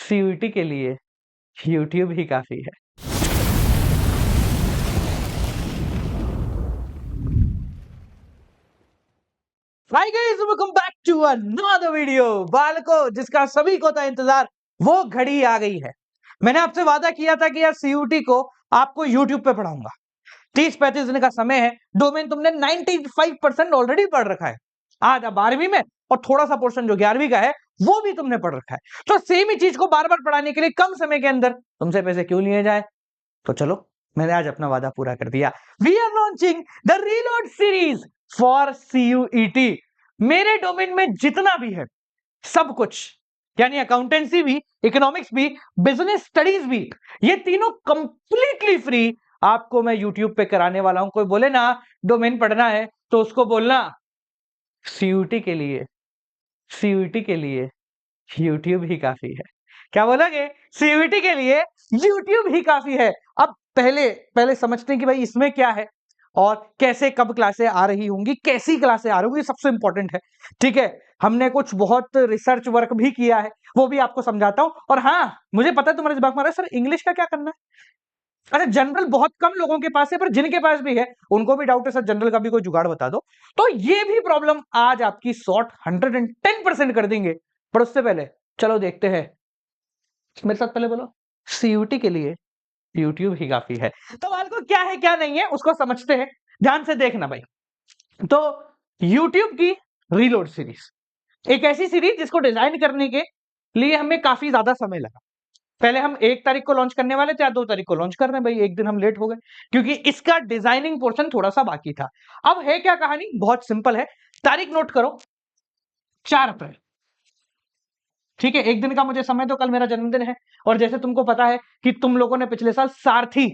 CUET के लिए YouTube ही काफी है। Hi guys, welcome back to another video. बालको जिसका सभी को था इंतजार, वो घड़ी आ गई है। मैंने आपसे वादा किया था कि यार सीयूटी को आपको यूट्यूब पे पढ़ाऊंगा। 30-35 दिन का समय है। डोमेन तुमने 95% ऑलरेडी पढ़ रखा है। आज 12वीं में और थोड़ा सा पोर्शन जो 11वीं का है वो भी तुमने पढ़ रखा है। तो सेम ही चीज को बार बार पढ़ाने के लिए कम समय के अंदर तुमसे पैसे क्यों लिए जाए। तो चलो, मैंने आज अपना वादा पूरा कर दिया। We are launching the reload series for CUET. मेरे डोमेन में जितना भी है सब कुछ, यानी अकाउंटेंसी भी, इकोनॉमिक्स भी, बिजनेस स्टडीज भी, ये तीनों कंप्लीटली फ्री आपको मैं यूट्यूब पे कराने वाला हूं। कोई बोले ना डोमेन पढ़ना है तो उसको बोलना सीयूटी के लिए, सीयूटी के लिए यूट्यूब ही काफी है। क्या बोलोगे? सीयूटी के लिए यूट्यूब ही काफी है। अब पहले पहले समझते हैं कि भाई इसमें क्या है और कैसे कब क्लासें आ रही होंगी, कैसी क्लासें आ रही होंगी, सबसे इंपॉर्टेंट है। ठीक है, हमने कुछ बहुत रिसर्च वर्क भी किया है, वो भी आपको समझाता हूं। और हाँ, मुझे पता है तुम्हारे दिमाग में आ रहा है सर इंग्लिश का क्या करना है। अरे जनरल बहुत कम लोगों के पास है, पर जिनके पास भी है उनको भी डाउट है सर जनरल का भी कोई जुगाड़ बता दो। तो ये भी प्रॉब्लम आज आपकी सॉर्ट 110% कर देंगे। पर उससे पहले चलो देखते हैं, मेरे साथ पहले बोलो सीयूटी के लिए यूट्यूब ही काफी है। तो को क्या है क्या नहीं है उसको समझते हैं, ध्यान से देखना भाई। तो यूट्यूब की रीलोड सीरीज एक ऐसी सीरीज जिसको डिजाइन करने के लिए हमें काफी ज्यादा समय लगा। पहले हम 1 तारीख को लॉन्च करने वाले थे, या 2 तारीख को लॉन्च कर रहे हैं भाई, एक दिन हम लेट हो गए क्योंकि इसका डिजाइनिंग पोर्शन थोड़ा सा बाकी था। अब है क्या कहानी, बहुत सिंपल है। तारीख नोट करो, 4 अप्रैल। ठीक है, एक दिन का मुझे समय दो, कल मेरा जन्मदिन है। और जैसे तुमको पता है कि तुम लोगों ने पिछले साल सारथी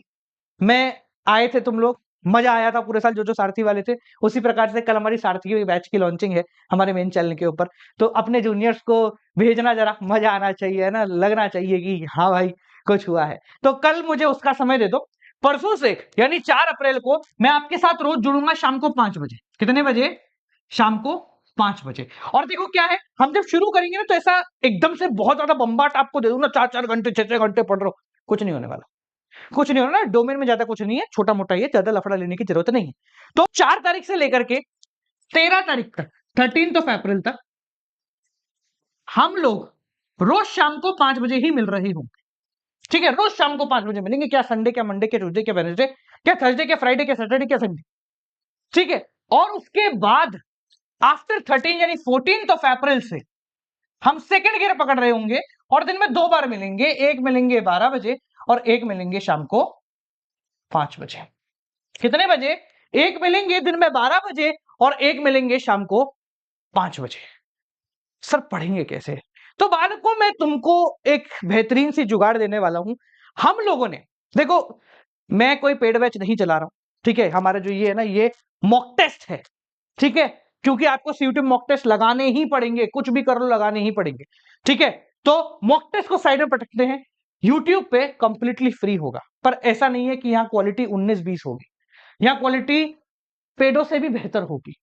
में आए थे, तुम लोग मजा आया था पूरे साल जो जो सारथी वाले थे। उसी प्रकार से कल हमारी सारथी की बैच की लॉन्चिंग है हमारे मेन चैनल के ऊपर। तो अपने जूनियर्स को भेजना, जरा मजा आना चाहिए, है ना, लगना चाहिए कि हाँ भाई कुछ हुआ है। तो कल मुझे उसका समय दे दो। परसों से यानी 4 अप्रैल को मैं आपके साथ रोज जुड़ूंगा शाम को 5 बजे। कितने बजे? शाम को 5 बजे। और देखो क्या है, हम जब शुरू करेंगे ना तो ऐसा एकदम से बहुत ज्यादा बम्बाट आपको दे दूंगा, 4-4 घंटे 6-6 घंटे पढ़ रहे हो, कुछ नहीं होने वाला। कुछ नहीं होना, डोमेन में ज्यादा कुछ नहीं है, छोटा मोटा ही है, ज्यादा लफड़ा लेने की जरूरत नहीं है। तो 4 तारीख से लेकर के 13 तारीख तक, 13 अप्रैल तक हम लोग रोज शाम को 5 बजे ही मिल रहे होंगे। ठीक है, रोज शाम को 5 बजे मिलेंगे। क्या संडे, क्या मंडे, क्या ट्यूजडे, क्या वेडनेसडे, क्या थर्सडे, क्या फ्राइडे, क्या सैटरडे, क्या संडे। ठीक है, और उसके बाद आफ्टर 13 यानी 14 अप्रैल से हम सेकंड गियर पकड़ रहे होंगे और दिन में 2 बार मिलेंगे। एक मिलेंगे 12 बजे और एक मिलेंगे शाम को 5 बजे। कितने बजे? एक मिलेंगे दिन में 12 बजे और एक मिलेंगे शाम को 5 बजे। सर पढ़ेंगे कैसे? तो बालकों में तुमको एक बेहतरीन सी जुगाड़ देने वाला हूं। हम लोगों ने, देखो मैं कोई पेड बैच नहीं चला रहा हूं। ठीक है, हमारा जो ये है ना, ये मॉक टेस्ट है। ठीक है, क्योंकि आपको सीयूटी मॉक टेस्ट लगाने ही पड़ेंगे, कुछ भी कर लो लगाने ही पड़ेंगे। ठीक है, तो मॉक टेस्ट को साइड में पटकते हैं। यूट्यूब पे कंप्लीटली फ्री होगा, पर ऐसा नहीं है कि यहाँ क्वालिटी 19-20 होगी। यहाँ क्वालिटी पेडो से भी बेहतर होगी।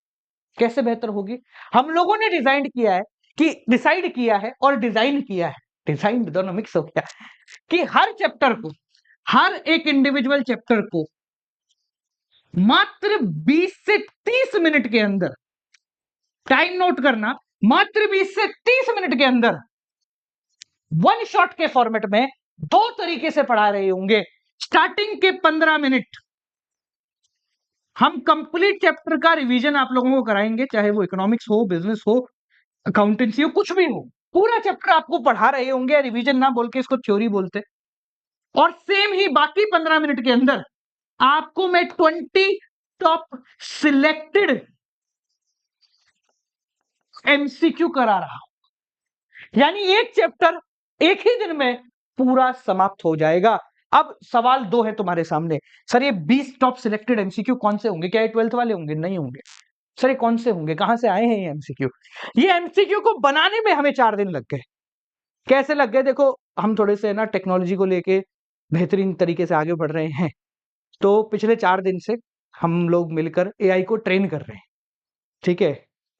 कैसे बेहतर होगी? हम लोगों ने डिसाइड किया है और डिजाइन किया है, डिजाइन दोनों मिक्स हो गया, कि हर चैप्टर को, हर एक इंडिविजुअल चैप्टर को मात्र 20 से 30 मिनट के अंदर, टाइम नोट करना, मात्र 20 से 30 मिनट के अंदर वन शॉट के फॉर्मेट में 2 तरीके से पढ़ा रहे होंगे। स्टार्टिंग के 15 मिनट हम कंप्लीट चैप्टर का रिवीजन आप लोगों को कराएंगे, चाहे वो इकोनॉमिक्स हो, बिजनेस हो, अकाउंटेंसी हो, कुछ भी हो। पूरा चैप्टर आपको पढ़ा रहे होंगे, रिवीजन ना बोल के इसको थ्योरी बोलते। और सेम ही बाकी 15 मिनट के अंदर आपको मैं 20 टॉप सिलेक्टेड एमसीक्यू करा रहा हूं। यानी एक चैप्टर एक ही दिन में पूरा समाप्त हो जाएगा। अब सवाल 2 है तुम्हारे सामने, सर ये 20 टॉप सिलेक्टेड एमसीक्यू कौन से होंगे? क्या ये 12th वाले होंगे? नहीं होंगे। सर ये कौन से होंगे? कहां से आए हैं ये एमसीक्यू? ये एमसीक्यू को बनाने में हमें 4 दिन लग गए। कैसे लग गए? देखो, हम थोड़े से ना टेक्नोलॉजी को लेके बेहतरीन तरीके से आगे बढ़ रहे हैं। तो पिछले 4 दिन से हम लोग मिलकर एआई को ट्रेन कर रहे हैं। ठीक है,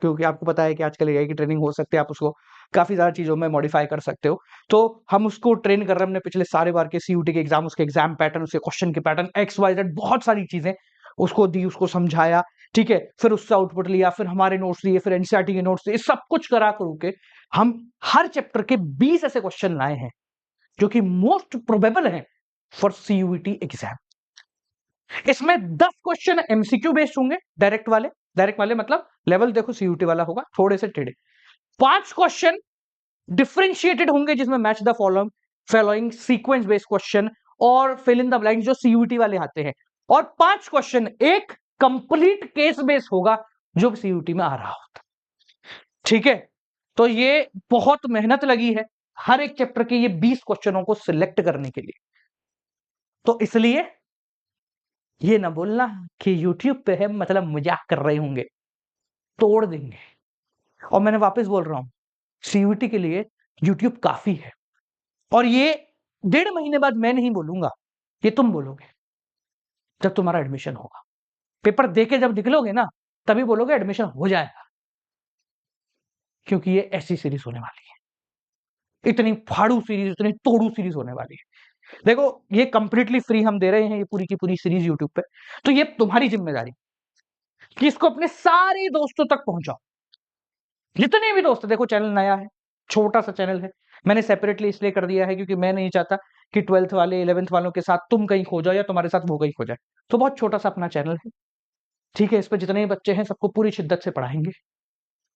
क्योंकि आपको पता है कि आजकल एआई की ट्रेनिंग हो सकती है, आप उसको काफी ज्यादा चीजों में मॉडिफाई कर सकते हो। तो हम उसको ट्रेन कर रहे हैं अपने पिछले सारे बार के सीयूटी के एग्जाम, उसके एग्जाम पैटर्न, उसके क्वेश्चन के पैटर्न, XYZ बहुत सारी चीजें उसको दी, उसको समझाया, ठीक है। फिर उससे आउटपुट लिया, फिर हमारे नोट्स लिए, फिर एनसीईआरटी के नोट्स लिए, सब कुछ करा करू के हम हर चैप्टर के 20 ऐसे क्वेश्चन लाए हैं जो कि मोस्ट प्रोबेबल है फॉर सीयूटी एग्जाम। इसमें 10 क्वेश्चन एमसीक्यू बेस्ड होंगे, डायरेक्ट वाले मतलब लेवल देखो सीयूटी वाला होगा, थोड़े से टेढ़े। 5 क्वेश्चन डिफरेंशिएटेड होंगे जिसमें match the following sequence based question और फिल इन द ब्लैंक जो सीयूटी वाले आते हैं, और 5 क्वेश्चन एक कंप्लीट केस बेस्ड होगा जो सीयूटी में आ रहा होता, ठीक है। तो ये बहुत मेहनत लगी है हर एक चैप्टर के ये 20 क्वेश्चनों को सिलेक्ट करने के लिए। तो इसलिए ये ना बोलना कि YouTube पे है मतलब मजाक कर रहे होंगे, तोड़ देंगे। और मैंने वापस बोल रहा हूं, सीयूटी के लिए YouTube काफी है। और ये 1.5 महीने बाद मैं नहीं बोलूंगा, ये तुम बोलोगे जब तुम्हारा एडमिशन होगा। पेपर देके जब निकलोगे ना, तभी बोलोगे एडमिशन हो जाएगा, क्योंकि ये ऐसी सीरीज होने वाली है, इतनी फाड़ू सीरीज, इतनी तोड़ू सीरीज होने वाली है। देखो ये कंप्लीटली फ्री हम दे रहे हैं, ये पूरी की पूरी सीरीज यूट्यूब पे। तो ये तुम्हारी जिम्मेदारी कि इसको अपने सारे दोस्तों तक पहुंचाओ, जितने भी दोस्त। देखो चैनल नया है, छोटा सा चैनल है, मैंने सेपरेटली इसलिए कर दिया है क्योंकि मैं नहीं चाहता कि 12th वाले 11th वालों के साथ तुम कहीं खो जाओ या तुम्हारे साथ वो कहीं खो जाए। तो बहुत छोटा सा अपना चैनल है, ठीक है। इस पर जितने बच्चे हैं सबको पूरी शिद्दत से पढ़ाएंगे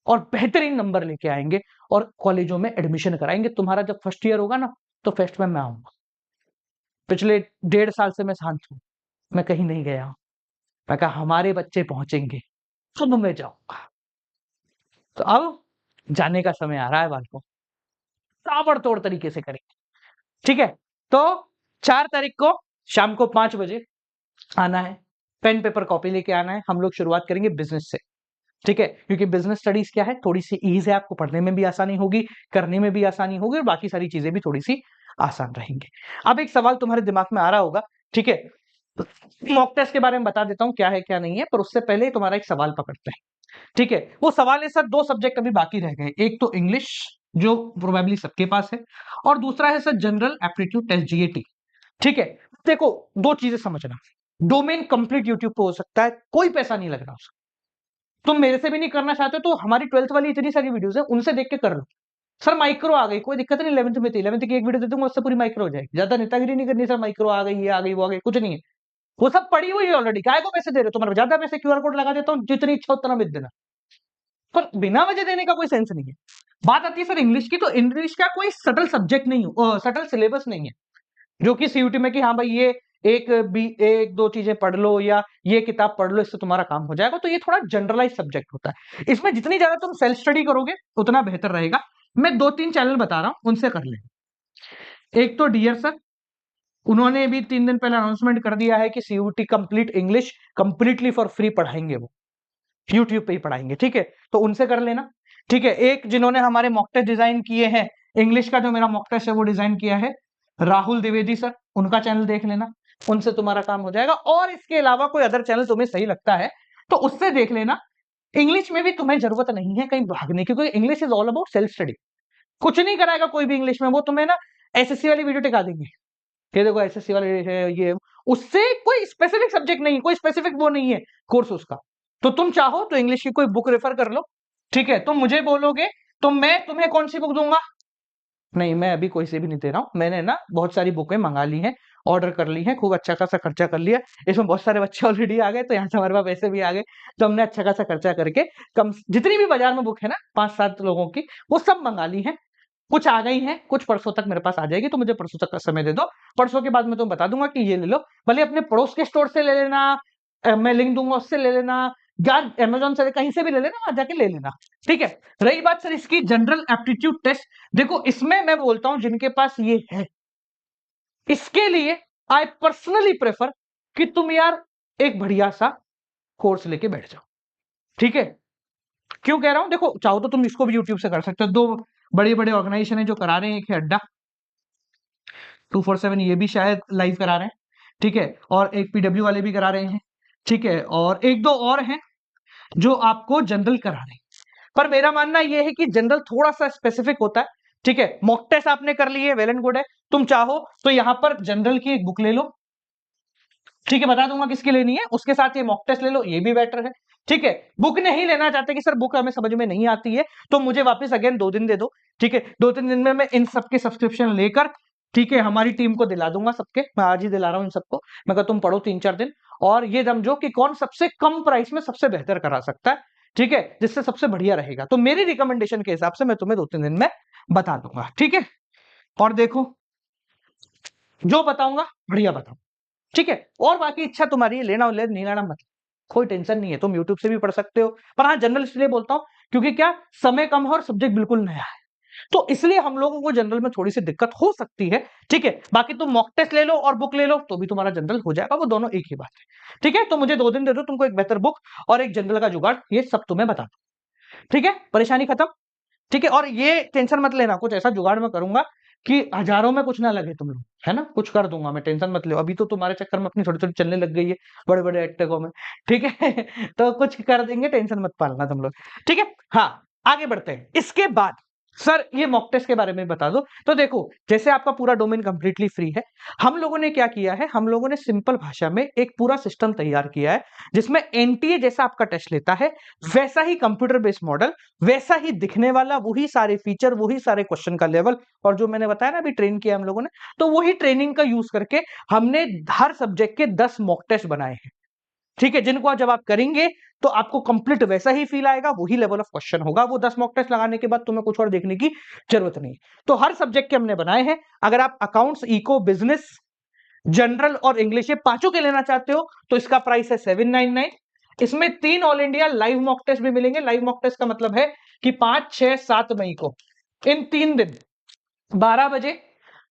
और बेहतरीन नंबर लेके आएंगे और कॉलेजों में एडमिशन कराएंगे। तुम्हारा जब फर्स्ट ईयर होगा ना, तो फेस्ट में मैं आऊंगा। पिछले 1.5 साल से मैं शांत हूं, मैं कहीं नहीं गया हूं। मैं कहा हमारे बच्चे पहुंचेंगे, अब मैं जाऊंगा। तो अब जाने का समय आ रहा है, बालकों, ताबड़तोड़ तरीके से करेंगे, ठीक है। तो 4 तारीख को शाम को 5 बजे आना है, पेन पेपर कॉपी लेके आना है। हम लोग शुरुआत करेंगे बिजनेस से, ठीक है, क्योंकि बिजनेस स्टडीज क्या है, थोड़ी सी ईज है, आपको पढ़ने में भी आसानी होगी, करने में भी आसानी होगी, और बाकी सारी चीजें भी थोड़ी सी आसान रहेंगी। अब एक सवाल तुम्हारे दिमाग में आ रहा होगा, ठीक है, मॉक टेस्ट के बारे में बता देता हूं क्या है क्या नहीं है, पर उससे पहले तुम्हारा एक सवाल पकड़ते हैं, ठीक है। वो सवाल है सर, 2 सब्जेक्ट अभी बाकी रह गए, एक तो इंग्लिश जो प्रोबेबली सबके पास है, और दूसरा है sir general aptitude test, GAT, ठीक है। देखो 2 चीजें समझना, डोमेन कंप्लीट यूट्यूब पे हो सकता है, कोई पैसा नहीं लग रहा उसका। तुम मेरे से भी नहीं करना चाहते तो हमारी 12th वाली इतनी सारी वीडियोस है, उनसे देख के कर लो। सर माइक्रो आ गई, कोई दिक्कत नहीं, 11th में थी, 11th की एक वीडियो दे दूंगा, उससे पूरी माइक्रो हो जाएगी। ज्यादा नेतागिरी नहीं करनी, सर माइक्रो आ गई, ये आ गई, वो आ गई, कुछ नहीं है, वो सब पड़ी हुई है ऑलरेडी। काय को पैसे दे रहे हो, तुम्हारे ज्यादा पैसे क्यूआर कोड लगा देता हूँ, जितनी इच्छा उतना भेज देना, पर बिना वजह देने का कोई सेंस नहीं है। बात आती है सर इंग्लिश की, तो इंग्लिश का कोई सटल सब्जेक्ट नहीं हो, सटल सिलेबस नहीं है जो कि सीयूटी में कि हाँ भाई ये एक दो चीजें पढ़ लो या ये किताब पढ़ लो, इससे तुम्हारा काम हो जाएगा। तो ये थोड़ा जनरलाइज सब्जेक्ट होता है, इसमें जितनी ज्यादा तुम सेल्फ स्टडी करोगे उतना बेहतर रहेगा। मैं 2-3 चैनल बता रहा हूं, उनसे कर ले। एक तो डियर सर, उन्होंने भी 3 दिन पहले अनाउंसमेंट कर दिया है कि CUET complete English completely for free पढ़ाएंगे, वो यूट्यूब पे ही पढ़ाएंगे, ठीक है। तो उनसे कर लेना, ठीक है। एक जिन्होंने हमारे मॉक टेस्ट डिजाइन किए हैं, इंग्लिश का जो मेरा मॉक टेस्ट है वो डिजाइन किया है, राहुल द्विवेदी सर, उनका चैनल देख लेना, उनसे तुम्हारा काम हो जाएगा। और इसके अलावा कोई अदर चैनल तुम्हें सही लगता है तो उससे देख लेना। इंग्लिश में भी तुम्हें जरूरत नहीं है कहीं भागने की, क्योंकि English is all about self study. कुछ नहीं कराएगा कोई भी इंग्लिश में, वो तुम्हें ना एसएससी वाली वीडियो टिका देंगे, ये देखो एसएससी वाले है ये, उससे कोई स्पेसिफिक सब्जेक्ट नहीं, कोई स्पेसिफिक वो नहीं है कोर्स उसका। तो तुम चाहो तो इंग्लिश की कोई बुक रेफर कर लो, ठीक है। तुम मुझे बोलोगे तो मैं तुम्हें कौन सी बुक दूंगा? नहीं, मैं अभी कोई से भी नहीं दे रहा हूं, मैंने ना बहुत सारी बुकें मंगा ली हैं, ऑर्डर कर ली हैं, खूब अच्छा खासा खर्चा कर लिया। इसमें बहुत सारे बच्चे ऑलरेडी आ गए, तो यहाँ से हमारे पास पैसे भी आ गए, तो हमने अच्छा खासा खर्चा करके कम जितनी भी बाजार में बुक है ना 5-7 लोगों की, वो सब मंगा ली है। कुछ आ गई हैं, कुछ परसों तक मेरे पास आ जाएगी, तो मुझे परसों तक का समय दे दो। परसों के बाद मैं तुम्हें बता दूंगा कि ये ले लो, भले अपने पड़ोस के स्टोर से ले लेना, मैं लिंक दूंगा उससे ले लेना, या अमेजोन से कहीं से भी ले लेना, वहां जाके ले लेना, ठीक है। रही बात सर इसकी जनरल एप्टीट्यूड टेस्ट, देखो इसमें मैं बोलता हूं जिनके पास ये है, इसके लिए आई पर्सनली प्रेफर कि तुम यार एक बढ़िया सा कोर्स लेके बैठ जाओ, ठीक है। क्यों कह रहा हूं, देखो चाहो तो तुम इसको भी यूट्यूब से कर सकते हो, 2 बड़े बड़े ऑर्गेनाइजेशन है जो करा रहे हैं, एक है अड्डा 247, ये भी शायद लाइव करा रहे हैं, ठीक है, और एक पीडब्ल्यू वाले भी करा रहे हैं, ठीक है, और 1-2 और हैं जो आपको जनरल करा रहे हैं। पर मेरा मानना यह है कि जनरल थोड़ा सा स्पेसिफिक होता है, ठीक है। मॉक टेस्ट आपने कर ली है, वेल एंड गुड है। तुम चाहो तो यहां पर जनरल की एक बुक ले लो, ठीक है, बता दूंगा किसकी लेनी है, उसके साथ ये मॉक टेस्ट ले लो, ये भी बेटर है, ठीक है। बुक नहीं लेना चाहते कि सर बुक हमें समझ में नहीं आती है, तो मुझे वापस अगेन 2 दिन दे दो, ठीक है। 2-3 दिन में मैं इन सबके सब्सक्रिप्शन लेकर, ठीक है, हमारी टीम को दिला दूंगा सबके, मैं आज ही दिला रहा हूं इन सबको। मैं कहता तुम पढ़ो 3-4 दिन और ये समझो कि कौन सबसे कम प्राइस में सबसे बेहतर करा सकता है, ठीक है, जिससे सबसे बढ़िया रहेगा। तो मेरी रिकमेंडेशन के हिसाब से मैं तुम्हें 2-3 दिन में बता दूंगा, ठीक है। और देखो, जो बताऊंगा बढ़िया बताऊं, ठीक है। और बाकी इच्छा तुम्हारी है, लेना हो ले, नहीं लेना मत, कोई टेंशन नहीं है, तुम यूट्यूब से भी पढ़ सकते हो। पर हाँ, जनरल इसलिए बोलता हूं क्योंकि क्या, समय कम है और सब्जेक्ट बिल्कुल नया है, तो इसलिए हम लोगों को जनरल में थोड़ी सी दिक्कत हो सकती है, ठीक है। बाकी तुम मॉक टेस्ट ले लो और बुक ले लो तो भी तुम्हारा जनरल हो जाएगा, वो दोनों एक ही बात है, ठीक है। तो मुझे 2 दिन दे दो, तुमको एक बेहतर बुक और एक जनरल का जुगाड़, ये सब तुम्हें बता दो, ठीक है, परेशानी खत्म, ठीक है। और ये टेंशन मत लेना, कुछ ऐसा जुगाड़ मैं करूंगा कि हजारों में कुछ ना लगे तुम लोग, है ना, कुछ कर दूंगा मैं, टेंशन मत लो। अभी तो तुम्हारे चक्कर में अपनी थोड़ी थोड़ी चलने लग गई है बड़े बड़े अटैकों में, ठीक है। तो कुछ कर देंगे, टेंशन मत पालना तुम लोग, ठीक है। हाँ, आगे बढ़ते हैं। इसके बाद सर ये मॉक टेस्ट के बारे में बता दो। तो देखो, जैसे आपका पूरा डोमेन कंप्लीटली फ्री है, हम लोगों ने क्या किया है, हम लोगों ने सिंपल भाषा में एक पूरा सिस्टम तैयार किया है, जिसमें एनटीए जैसा आपका टेस्ट लेता है वैसा ही कंप्यूटर बेस्ड मॉडल, वैसा ही दिखने वाला, वही सारे फीचर, वही सारे क्वेश्चन का लेवल, और जो मैंने बताया ना अभी ट्रेन किया हम लोगों ने, तो वही ट्रेनिंग का यूज करके हमने हर सब्जेक्ट के 10 मॉक टेस्ट बनाए हैं, ठीक है, जिनको जब आप करेंगे तो आपको कंप्लीट वैसा ही फील आएगा, वही लेवल ऑफ क्वेश्चन होगा। वो 10 मॉक टेस्ट लगाने के बाद तुम्हें कुछ और देखने की जरूरत नहीं। तो हर सब्जेक्ट के हमने बनाए हैं। अगर आप अकाउंट्स, इको, बिजनेस, जनरल और इंग्लिश ये पांचों के लेना चाहते हो तो इसका प्राइस है 799। इसमें 3 all India live mock test भी मिलेंगे। लाइव मॉक टेस्ट का मतलब है कि 5, 6, 7 मई को इन 3 दिन 12 बजे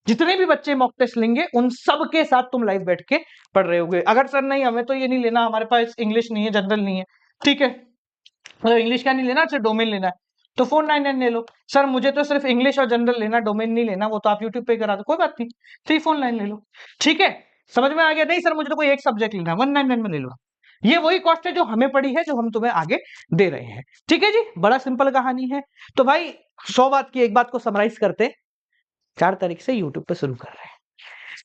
जितने भी बच्चे मॉक टेस्ट लेंगे उन सब के साथ तुम लाइव बैठ के पढ़ रहे होगे। अगर सर नहीं, हमें तो ये नहीं लेना, हमारे पास इंग्लिश नहीं है, जनरल नहीं है, ठीक है, मतलब इंग्लिश का नहीं लेना, सिर्फ डोमेन लेना है, तो 499 ले लो। सर मुझे तो सिर्फ इंग्लिश और जनरल लेना, डोमेन नहीं लेना, वो तो आप यूट्यूब पे करा दो, कोई बात नहीं, 349 ले लो, ठीक है। समझ में आ गया? नहीं सर मुझे तो कोई एक सब्जेक्ट लेना, 199 में ले लो। ये वही कॉस्ट है जो हमें पड़ी है, जो हम तुम्हें आगे दे रहे हैं, ठीक है जी, बड़ा सिंपल कहानी है। तो भाई 100 बात की एक बात को समराइज करते, 4 तारीख से यूट्यूब पे शुरू कर रहे हैं,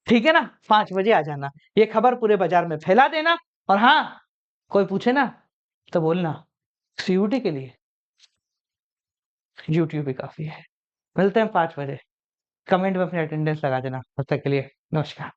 ठीक है ना, 5 बजे आ जाना, ये खबर पूरे बाजार में फैला देना। और हाँ, कोई पूछे ना तो बोलना सीयूटी के लिए यूट्यूब ही काफी है। मिलते हैं 5 बजे, कमेंट में अपनी अटेंडेंस लगा देना। तब तक के लिए नमस्कार।